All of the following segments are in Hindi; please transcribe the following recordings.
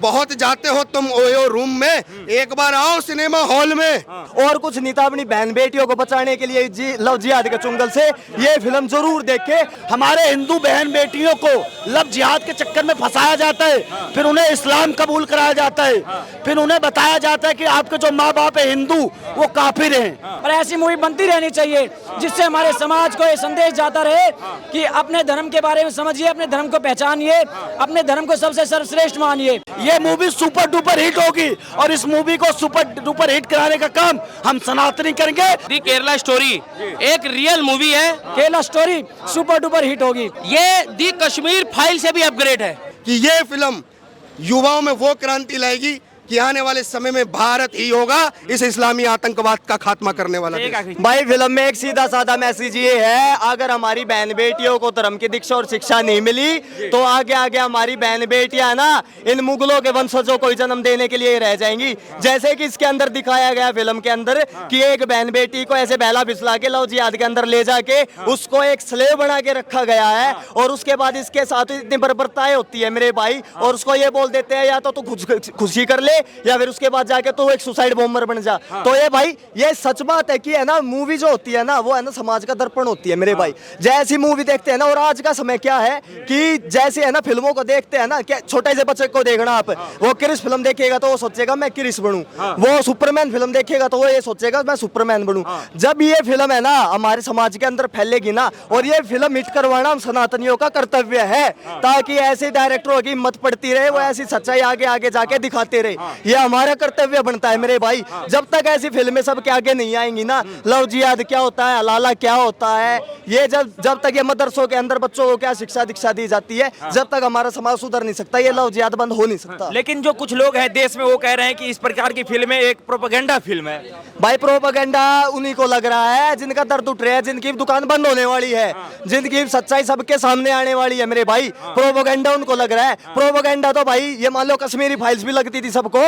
बहुत जाते हो तुम ओयो रूम में, एक बार आओ सिनेमा हॉल में। और कुछ नहीं था, अपनी बहन बेटियों को बचाने के लिए लव जिहाद के चुंगल से ये फिल्म जरूर देखे। हमारे हिंदू बहन बेटियों को लव जिहाद के चक्कर में फंसाया जाता है, फिर उन्हें इस्लाम कबूल कराया जाता है, फिर उन्हें बताया जाता है कि आपके जो माँ बाप है हिंदू वो काफिर हैं। और ऐसी मूवी बनती रहनी चाहिए जिससे हमारे समाज को ये संदेश जाता रहे कि अपने धर्म के बारे में समझिए, अपने धर्म को पहचानिए, अपने धर्म को सबसे सर्वश्रेष्ठ मानिए। ये मूवी सुपर डुपर हिट होगी और इस मूवी को सुपर डुपर हिट कराने का काम हम सनातनी करेंगे। दी केरला स्टोरी एक रियल मूवी है। Kerala story super duper hit होगी। ये दी कश्मीर फाइल से भी अपग्रेड है कि ये फिल्म युवाओं में वो क्रांति लाएगी कि आने वाले समय में भारत ही होगा इस इस्लामी आतंकवाद का खात्मा करने वाला देश। भाई फिल्म में एक सीधा साधा मैसेज ये है, अगर हमारी बहन बेटियों को धर्म की दीक्षा और शिक्षा नहीं मिली तो आगे आगे हमारी बहन बेटियां ना इन मुगलों के वंशजों को जन्म देने के लिए रह जाएंगी। जैसे कि इसके अंदर दिखाया गया फिल्म के अंदर कि एक बहन बेटी को ऐसे बहला फिसला के लव जिहाद के अंदर ले जाके उसको एक स्लेव बना के रखा गया है और उसके बाद इसके साथ इतनी बर्बरताएं होती है मेरे भाई, और उसको ये बोल देते हैं या तो तू खुशी कर ले या फिर उसके बाद जाके तो एक सुसाइड बॉम्बर बन जा। तो ये भाई ये सच बात है कि है ना, मूवी जो होती है ना वो है ना समाज का दर्पण होती है मेरे भाई। जैसी मूवी देखते हैं ना, और आज का समय क्या है कि जैसे है ना फिल्मों को देखते हैं ना, छोटे से बच्चे को देखना आप, वो क्रिस फिल्म देखेगा तो वो सोचेगा मैं क्रिस बनूं, वो सुपरमैन फिल्म देखेगा तो वो ये सोचेगा मैं सुपरमैन बनूं। जब ये फिल्म है ना हमारे समाज के अंदर फैलेगी ना, और ये फिल्म हिट करवाना हम सनातनियों का कर्तव्य है, ताकि ऐसे डायरेक्टरों की हिम्मत पड़ती रहे, वो ऐसी सच्चाई आगे आगे जाके दिखाते रहे। ये हमारा कर्तव्य बनता है मेरे भाई। जब तक ऐसी फिल्में सबके आगे नहीं आएंगी ना, लव जिहाद क्या होता है, हलाला क्या होता है, ये जब तक ये मदरसों के अंदर बच्चों को क्या शिक्षा दीक्षा दी जाती है, जब तक हमारा समाज सुधर नहीं सकता, ये लव जिहाद बंद हो नहीं सकता। लेकिन जो कुछ लोग हैं देश में वो कह रहे हैं कि इस प्रकार की फिल्में एक प्रोपेगेंडा फिल्म है। भाई प्रोपेगेंडा उन्हीं को लग रहा है जिनका दर्द उठ रहा है, जिनकी दुकान बंद होने वाली है, जिनकी सच्चाई सबके सामने आने वाली है मेरे भाई। प्रोपेगेंडा उनको लग रहा है। प्रोपेगेंडा तो भाई ये मान लो कश्मीरी फाइल्स भी लगती थी सबको,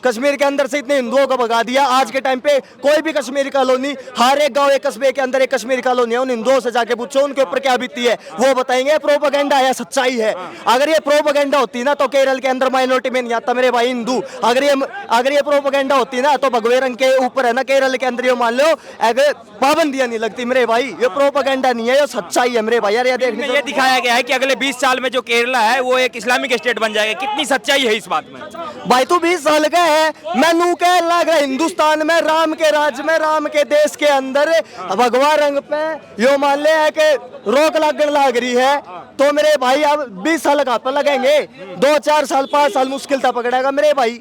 कश्मीर के अंदर से इतने हिंदुओं को भगा दिया। आज के टाइम पे कोई भी कश्मीरी कॉलोनी, हर एक गांव एक कस्बे के अंदर एक कश्मीरी कॉलोनी है, उन हिंदुओं से जाके पूछो उनके ऊपर क्या बीती है, वो बताएंगे प्रोपेगेंडा या सच्चाई है। अगर ये प्रोपेगेंडा होती ना तो केरल के अंदर माइनॉरिटी में नहीं आता मेरे भाई हिंदू। अगर ये प्रोपेगेंडा होती ना तो भगवे रंग के ऊपर है ना केरल के अंदर ये मान लो अगर पाबंदियां नहीं लगती मेरे भाई। ये प्रोपेगेंडा नहीं है, ये सच्चाई है मेरे भाई। यार ये देखने ये दिखाया गया है कि अगले 20 साल में जो केरला है वो एक इस्लामिक स्टेट बन जाएगा। कितनी सच्चाई है इस बात में? भाई तू 20 साल का है, मैनू कह लग हिंदुस्तान में राम के राज्य में राम के देश के अंदर भगवा रंग पे यो मान ले है कि रोक लगन लग रही है, तो मेरे भाई अब 20 साल का पे लगेंगे, 2-4 साल 5 साल मुश्किल था पकड़ेगा मेरे भाई।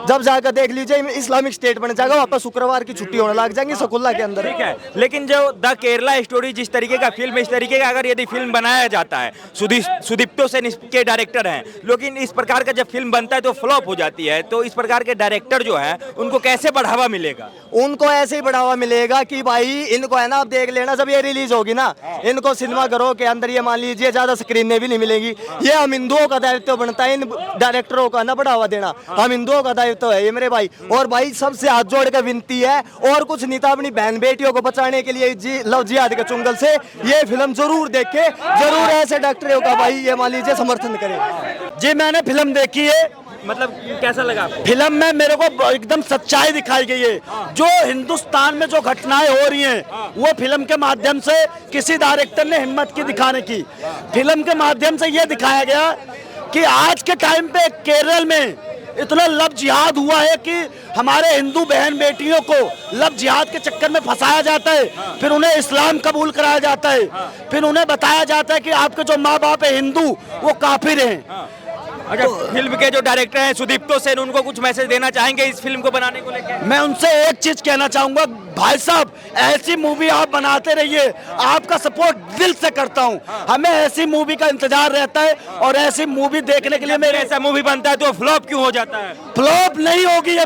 जब जाकर देख लीजिए इस्लामिक स्टेट बन जाएगा, वापस शुक्रवार की छुट्टी होने लग जाएंगी सकुल्ला के अंदर। ठीक है, लेकिन जो द केरला स्टोरी जिस तरीके का फिल्म, इस तरीके का अगर यदि फिल्म बनाया जाता है, सुदीप्तो सेन इसके डायरेक्टर हैं, लेकिन इस प्रकार का जब फिल्म बनता है तो फ्लॉप हो जाती है, तो इस प्रकार के डायरेक्टर जो है उनको कैसे बढ़ावा मिलेगा? उनको ऐसे ही बढ़ावा मिलेगा कि भाई इनको है ना, आप देख लेना जब ये रिलीज होगी ना, इनको सिनेमा घरों के अंदर ये मान लीजिए ज्यादा स्क्रीनें भी नहीं मिलेंगी। ये हम हिंदुओं का दायित्व बनता है इन डायरेक्टरों का ना बढ़ावा देना, हम हिंदुओं का दायित्व है ये मेरे भाई। और भाई सबसे हाथ जोड़ कर विनती है, और कुछ नहीं था, अपनी बहन बेटियों को बचाने के लिए लव जिहाद के चुंगल से ये फिल्म जरूर देखे, जरूर ऐसे डॉक्टरों का भाई ये मान लीजिए समर्थन करे। जी मैंने फिल्म देखी है, मतलब कैसा लगा आपको? फिल्म में मेरे को एकदम सच्चाई दिखाई गई है। जो हिंदुस्तान में जो घटनाएं हो रही हैं वो फिल्म के माध्यम से किसी डायरेक्टर ने हिम्मत की दिखाने की। फिल्म के माध्यम से ये दिखाया गया कि आज के टाइम पे केरल में इतना लव जिहाद हुआ है कि हमारे हिंदू बहन बेटियों को लव जिहाद के चक्कर में फंसाया जाता है, फिर उन्हें इस्लाम कबूल कराया जाता है, फिर उन्हें बताया जाता है कि आपके जो माँ बाप है हिंदू वो काफिर हैं। अच्छा, फिल्म के जो डायरेक्टर हैं सुदीप्तो सेन, उनको कुछ मैसेज देना चाहेंगे इस फिल्म को बनाने को लेकर? मैं उनसे एक चीज कहना चाहूंगा, भाई साहब ऐसी मूवी आप बनाते रहिए, आपका सपोर्ट दिल से करता हूं। हमें ऐसी मूवी का इंतजार रहता है और ऐसी मूवी देखने के लिए मेरे ऐसा मूवी बनता है तो फ्लॉप क्यों हो जाता है? फ्लॉप नहीं होगी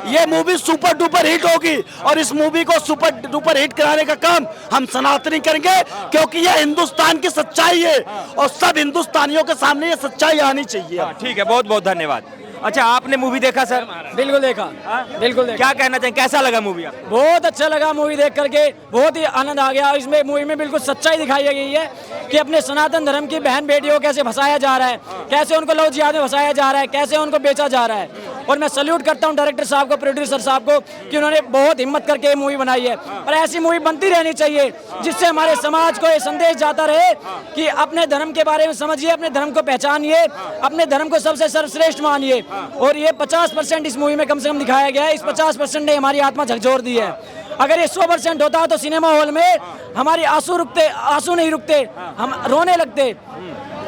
ये मूवी सुपर डुपर हिट होगी और इस मूवी को सुपर डुपर हिट कराने का काम हम सनातनी करेंगे, क्योंकि यह हिंदुस्तान की सच्चाई है और सब हिंदुस्तानियों के सामने ये सच्चाई आनी चाहिए। ठीक है, बहुत बहुत धन्यवाद। अच्छा, आपने मूवी देखा सर? बिल्कुल देखा, बिल्कुल देखा। क्या कहना चाहिए, कैसा लगा मूवी आपको? बहुत अच्छा लगा मूवी देख करके, बहुत ही आनंद आ गया। इसमें मूवी में बिल्कुल सच्चाई दिखाई गई है कि अपने सनातन धर्म की बहन बेटियों को कैसे फंसाया जा रहा है, कैसे उनको लव जिहाद में फंसाया जा रहा है, कैसे उनको बेचा जा रहा है। और मैं सल्यूट करता हूं डायरेक्टर साहब को, प्रोड्यूसर साहब को, कि उन्होंने बहुत हिम्मत करके ये मूवी बनाई है। और ऐसी मूवी बनती रहनी चाहिए जिससे हमारे समाज को ये संदेश जाता रहे कि अपने धर्म के बारे में समझिए, अपने धर्म को पहचानिए, अपने धर्म को सबसे सर्वश्रेष्ठ मानिए। और ये 50% इस मूवी में कम से कम दिखाया गया है। इस 50% ने हमारी आत्मा झकझोर दी है। अगर ये 100% होता तो सिनेमा हॉल में हमारी आंसू नहीं रुकते, हम रोने लगते।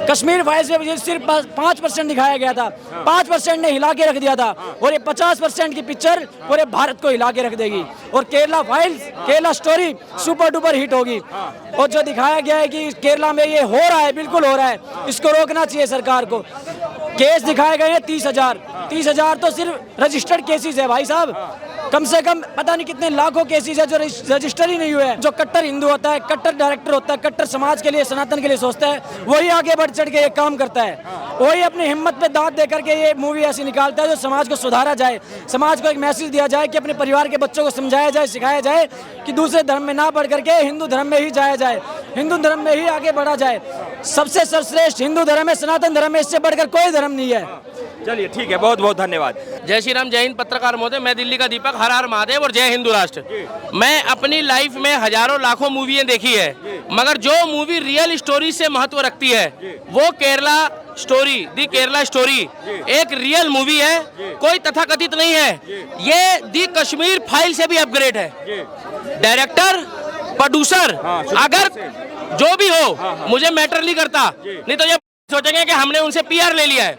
कश्मीर फाइल्स में सिर्फ 5% दिखाया गया था, 5% ने हिला के रख दिया था। और ये 50% की पिक्चर पूरे भारत को हिला के रख देगी। और Kerala files, Kerala story super duper hit होगी। और जो दिखाया गया है कि केरला में ये हो रहा है, बिल्कुल हो रहा है, इसको रोकना चाहिए सरकार को। केस दिखाए गए हैं 30,000 तो सिर्फ रजिस्टर्ड केसेस है भाई साहब। कम से कम पता नहीं कितने लाखों केसेस है जो रजिस्टर ही नहीं हुए हैं। जो कट्टर हिंदू होता है, कट्टर डायरेक्टर होता है, कट्टर समाज के लिए, सनातन के लिए सोचता है, वही आगे बढ़ चढ़ के ये काम करता है। वही अपनी हिम्मत पे दांत दे करके ये मूवी ऐसी निकालता है जो समाज को सुधारा जाए, समाज को एक मैसेज दिया जाए कि अपने परिवार के बच्चों को समझाया जाए, सिखाया जाए कि दूसरे धर्म में ना बढ़ करके हिंदू धर्म में ही जाया जाए, हिंदू धर्म में ही आगे बढ़ा जाए। सबसे सर्वश्रेष्ठ हिंदू धर्म है, सनातन धर्म है, इससे बढ़कर कोई धर्म नहीं है। चलिए ठीक है, बहुत बहुत धन्यवाद। जय श्री राम, जय हिंद पत्रकार महोदय। मैं दिल्ली का दीपक, हर हर महादेव और जय हिंदू राष्ट्र। मैं अपनी लाइफ में हजारों लाखों मूवियाँ देखी है, मगर जो मूवी रियल स्टोरी से महत्व रखती है वो केरला स्टोरी, दी केरला स्टोरी एक रियल मूवी है, कोई तथाकथित नहीं है। ये दी कश्मीर फाइल से भी अपग्रेड है। डायरेक्टर, प्रोड्यूसर, अगर जो भी हो मुझे मैटर नहीं करता, नहीं तो ये सोचेंगे कि हमने उनसे पीआर ले लिया है।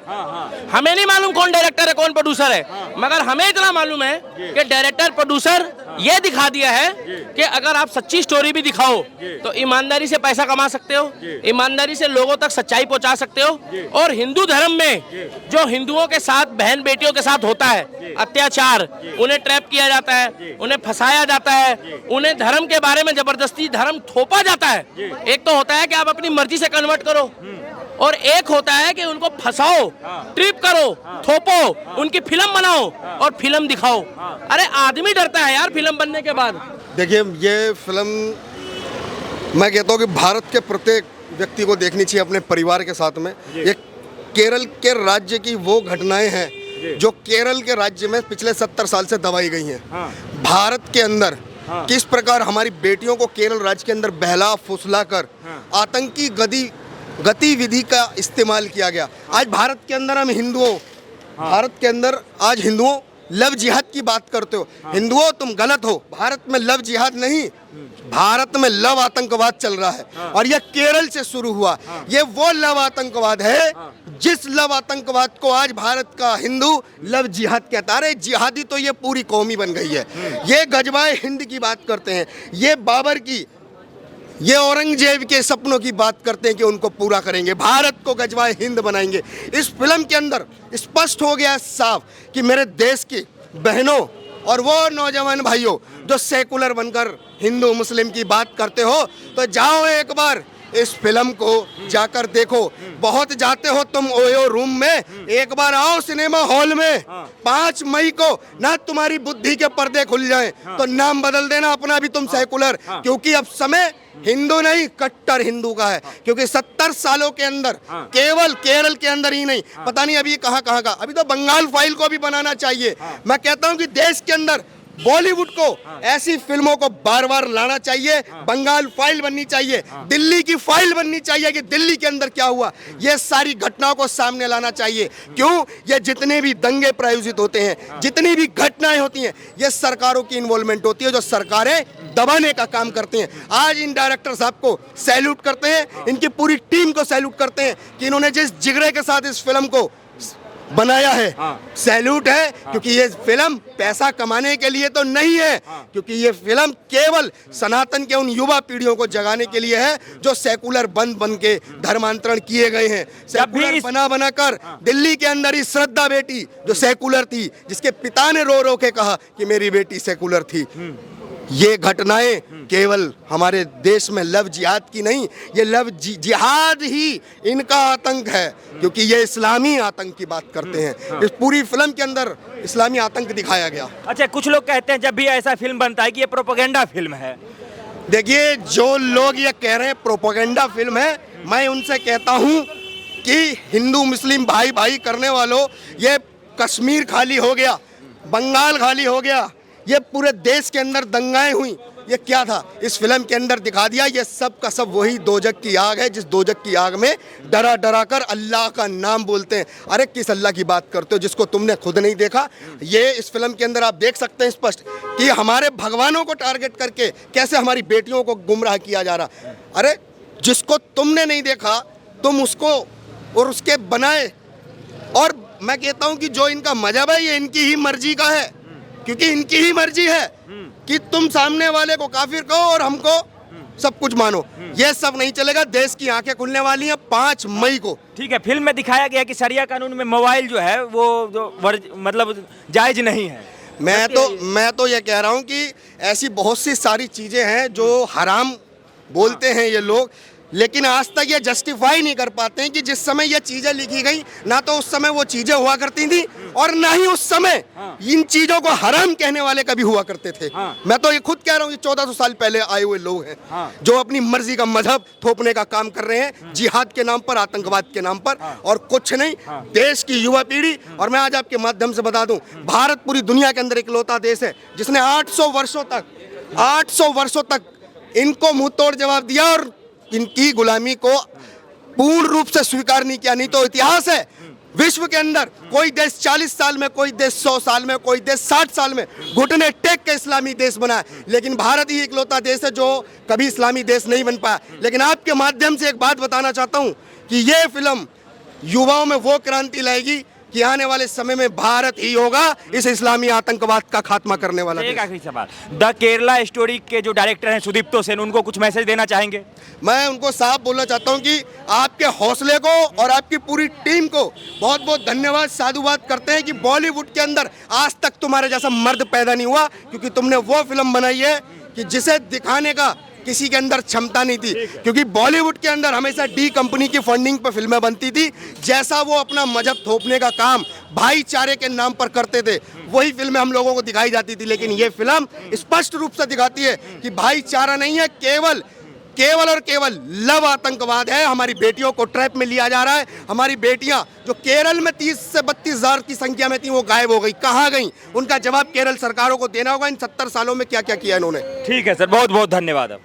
हमें नहीं मालूम कौन डायरेक्टर है, कौन प्रोड्यूसर है, मगर हमें इतना मालूम है कि डायरेक्टर, प्रोड्यूसर ये दिखा दिया है कि अगर आप सच्ची स्टोरी भी दिखाओ तो ईमानदारी से पैसा कमा सकते हो, ईमानदारी से लोगों तक सच्चाई पहुंचा सकते हो। और हिंदू धर्म में जो हिंदुओं के साथ, बहन बेटियों के साथ होता है अत्याचार, उन्हें ट्रैप किया जाता है, उन्हें फंसाया जाता है, उन्हें धर्म के बारे में जबरदस्ती धर्म थोपा जाता है। एक तो होता है कि आप अपनी मर्जी से कन्वर्ट करो, और एक होता है कि उनको फंसाओ, ट्रिप करो, थोपो, उनकी फिल्म बनाओ और फिल्म दिखाओ। अरे आदमी डरता है यार फिल्म बनने के बाद। देखिए, ये फिल्म मैं कहता हूँ कि भारत के प्रत्येक व्यक्ति को देखनी चाहिए अपने परिवार के साथ में। ये केरल के राज्य की वो घटनाएं हैं जो केरल के राज्य में पिछले 70 साल से दबाई गई हैं। भारत के अंदर किस प्रकार हमारी बेटियों को केरल राज्य के अंदर बहला फुसला कर आतंकी गतिविधि का इस्तेमाल किया गया। आज भारत के अंदर हम हिंदुओं, भारत के अंदर आज हिंदुओं लव जिहाद की बात करते हो। हिंदुओं तुम गलत हो, भारत में लव जिहाद नहीं, भारत में लव आतंकवाद चल रहा है। और यह केरल से शुरू हुआ। ये वो लव आतंकवाद है जिस लव आतंकवाद को आज भारत का हिंदू लव जिहाद कहता है। जिहादी तो ये पूरी कौमी बन गई है। ये गजवाए हिंद की बात करते हैं, ये बाबर की, ये औरंगजेब के सपनों की बात करते हैं कि उनको पूरा करेंगे, भारत को गजवाए हिंद बनाएंगे। इस फिल्म के अंदर स्पष्ट हो गया साफ कि मेरे देश की बहनों और वो नौजवान भाइयों जो सेकुलर बनकर हिंदू मुस्लिम की बात करते हो, तो जाओ एक बार इस फिल्म को जाकर देखो। बहुत जाते हो तुम ओयो रूम में, एक बार आओ सिनेमा हॉल में। 5 मई को ना तुम्हारी बुद्धि के पर्दे खुल जाएं तो नाम बदल देना अपना भी तुम सेकुलर, क्योंकि अब समय हिंदू नहीं कट्टर हिंदू का है। क्योंकि 70 सालों के अंदर केवल केरल के अंदर ही नहीं, पता नहीं अभी कहाँ का, अभी तो बंगाल फाइल को भी बनाना चाहिए। मैं कहता हूँ कि देश के अंदर बॉलीवुड को ऐसी फिल्मों को बार बार लाना चाहिए। बंगाल फाइल बननी चाहिए, दिल्ली की फाइल बननी चाहिए कि दिल्ली के अंदर क्या हुआ, ये सारी घटनाओं को सामने लाना चाहिए। क्यों? ये जितने भी दंगे प्रायोजित होते हैं, जितनी भी घटनाएं होती हैं, ये सरकारों की इन्वॉल्वमेंट होती है, जो सरकारें दबाने का काम करती हैं। आज इन डायरेक्टर साहब को सैल्यूट करते हैं, इनकी पूरी टीम को सैल्यूट करते हैं कि इन्होंने जिस जिगरे के साथ इस फिल्म को बनाया है। सैल्यूट है, क्योंकि ये फिल्म पैसा कमाने के लिए तो नहीं है, क्योंकि ये फिल्म केवल सनातन के उन युवा पीढ़ियों को जगाने के लिए है जो सेकुलर बन के धर्मांतरण किए गए हैं। सेकुलर बना कर दिल्ली के अंदर ही श्रद्धा बेटी जो सेकुलर थी, जिसके पिता ने रो रो के कहा कि मेरी बेटी सेकुलर थी, ये घटनाएं केवल हमारे देश में लव जिहाद की नहीं, ये लव जिहाद ही इनका आतंक है, क्योंकि ये इस्लामी आतंक की बात करते हैं। इस पूरी फिल्म के अंदर इस्लामी आतंक दिखाया गया। अच्छा, कुछ लोग कहते हैं जब भी ऐसा फिल्म बनता है कि ये प्रोपेगेंडा फिल्म है। देखिए, जो लोग ये कह रहे हैं प्रोपेगेंडा फिल्म है, मैं उनसे कहता हूँ कि हिंदू मुस्लिम भाई भाई करने वालों, ये कश्मीर खाली हो गया, बंगाल खाली हो गया, ये पूरे देश के अंदर दंगाएं हुई, ये क्या था? इस फिल्म के अंदर दिखा दिया। ये सब का सब वही दोजक की आग है, जिस दोजक की आग में डरा डरा कर अल्लाह का नाम बोलते हैं। अरे किस अल्लाह की बात करते हो जिसको तुमने खुद नहीं देखा? ये इस फिल्म के अंदर आप देख सकते हैं स्पष्ट कि हमारे भगवानों को टारगेट करके कैसे हमारी बेटियों को गुमराह किया जा रहा। अरे जिसको तुमने नहीं देखा तुम उसको और उसके बनाए। और मैं कहता हूं कि जो इनका मजहब है ये इनकी ही मर्जी का है, क्योंकि इनकी ही मर्जी है कि तुम सामने वाले को काफिर कहो और हमको सब कुछ मानो। ये सब नहीं चलेगा। देश की आंखें खुलने वाली हैं 5 मई को। ठीक है, फिल्म में दिखाया गया कि शरिया कानून में मोबाइल जो है वो मतलब जायज नहीं है। मैं तो ये कह रहा हूं कि ऐसी बहुत सी सारी चीजें हैं जो हराम बोलते हैं ये लोग, लेकिन आज तक ये जस्टिफाई नहीं कर पाते हैं कि जिस समय ये चीजें लिखी गई ना तो उस समय वो चीजें हुआ करती थी और ना ही उस समय इन चीजों को हराम कहने वाले कभी हुआ करते थे। मैं तो ये खुद कह रहा हूँ, ये 1400 साल पहले आए हुए लोग हैं जो अपनी मर्जी का मजहब थोपने का काम कर रहे हैं, जिहाद के नाम पर, आतंकवाद के नाम पर, और कुछ नहीं। देश की युवा पीढ़ी, और मैं आज आपके माध्यम से बता दूं, भारत पूरी दुनिया के अंदर इकलौता देश है जिसने 800 वर्षों तक इनको मुंह तोड़ जवाब दिया और इनकी गुलामी को पूर्ण रूप से स्वीकार नहीं किया। नहीं तो इतिहास है विश्व के अंदर, कोई देश 40 साल में, कोई देश 100 साल में, कोई देश 60 साल में घुटने टेक के इस्लामी देश बना है, लेकिन भारत ही इकलौता देश है जो कभी इस्लामी देश नहीं बन पाया। लेकिन आपके माध्यम से एक बात बताना चाहता हूं कि ये फिल्म युवाओं में वो क्रांति लाएगी कि आने वाले समय में भारत ही होगा इस इस्लामी आतंकवाद का खात्मा करने वाला। एक आखिरी सवाल, द केरला स्टोरी के जो डायरेक्टर हैं सुदीप्तो सेन, उनको कुछ मैसेज देना चाहेंगे? मैं उनको साफ बोलना चाहता हूं कि आपके हौसले को और आपकी पूरी टीम को बहुत बहुत धन्यवाद, साधुवाद करते हैं कि बॉलीवुड के अंदर आज तक तुम्हारे जैसा मर्द पैदा नहीं हुआ, क्योंकि तुमने वो फिल्म बनाई है कि जिसे दिखाने का किसी के अंदर क्षमता नहीं थी। क्योंकि बॉलीवुड के अंदर हमेशा डी कंपनी की फंडिंग पर फिल्में बनती थी। जैसा वो अपना मजहब थोपने का काम भाईचारे के नाम पर करते थे, वही फिल्में हम लोगों को दिखाई जाती थी। लेकिन ये फिल्म स्पष्ट रूप से दिखाती है कि भाईचारा नहीं है, केवल और केवल लव आतंकवाद है। हमारी बेटियों को ट्रैप में लिया जा रहा है। हमारी बेटियां जो केरल में 30 से 32 हजार की संख्या में थी, वो गायब हो गई। कहाँ गई? उनका जवाब केरल सरकारों को देना होगा। इन 70 सालों में क्या क्या किया इन्होंने। ठीक है सर, बहुत बहुत धन्यवाद आपका।